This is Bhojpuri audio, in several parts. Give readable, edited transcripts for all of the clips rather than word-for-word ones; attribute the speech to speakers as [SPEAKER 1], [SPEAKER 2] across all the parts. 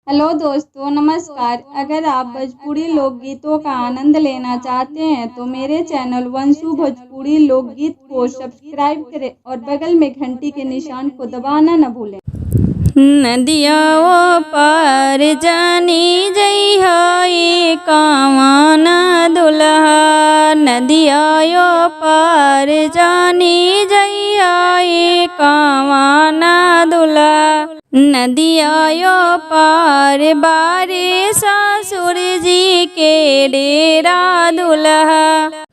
[SPEAKER 1] हेलो दोस्तों, नमस्कार। अगर आप भोजपुरी लोकगीतों का आनंद लेना चाहते हैं तो मेरे चैनल वंशु भोजपुरी लोकगीत को सब्सक्राइब करें और बगल में घंटी के निशान को दबाना न भूलें।
[SPEAKER 2] नदिया ओ पार जानी जइहा ए कावाना दुल्हा। नदिया ओ पार जानी जइहा ए कावाना दुल्हा। नदिया ओ पार बारे ससुर जी के डेरा दुल्हा।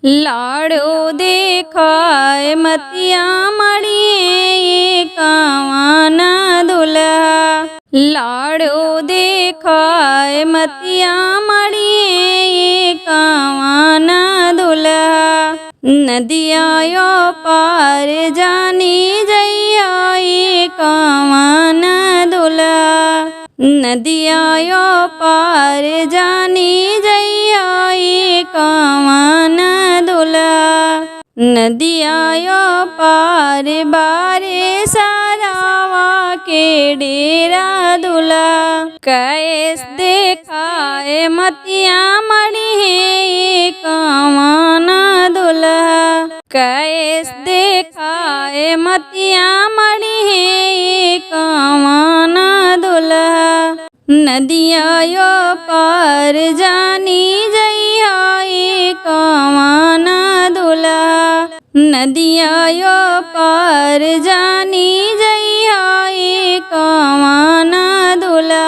[SPEAKER 2] लाड़ो देखाए मतिया मड़िए कावाना दुल्हा। लाड़ो देखाए मतिया मड़िए कावाना दुल्हा। नदिया ओ पार जानी जइहा ए कावाना दुल्हा। नदिया ओ पार जानी जइहा ए कावाना दुल्हा। नदिया ओ पार बारे सारावा के डेरा दुल्हा। कैस देखाए मतिया मड़िए कावाना दुल्हा। कैस देखाए मतिया मड़िए कावाना दुल्हा। नदिया ओ पार जानी जइहा ए कावाना दुल्हा। नदिया ओ पार जानी जइहा ए कावाना दुल्हा।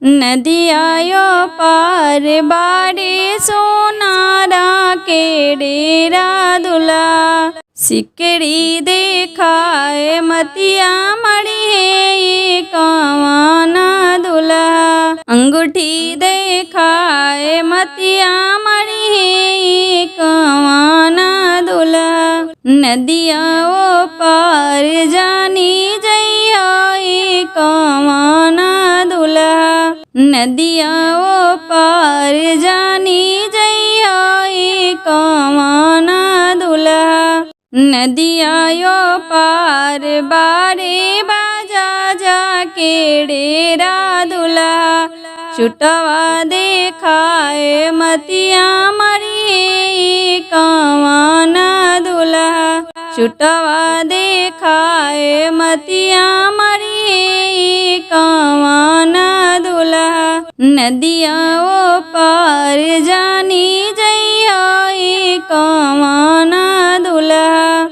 [SPEAKER 2] नदिया ओ पार बारे सोनारा के डेरा दुल्हा। सिकड़ी देखाए मतिया मड़िए कावाना दुल्हा। अंगूठी देखाए मतिया मड़िए कावाना दुल्हा। नदिया ओ पार जानी जइहा ए कावाना दुल्हा। नदिया ओ पार जानी जइहा ए कावाना दुल्हा। नदिया ओ पार बारे बाजा जाके डेरा दुल्हा। छुटवा देखाए मतिया मड़िए कावाना दुल्हा। छुटवा देखाए मतिया मड़िए कावाना दुल्हा। नदिया ओ पार जानी जइहा ए कावाना दुल्हा।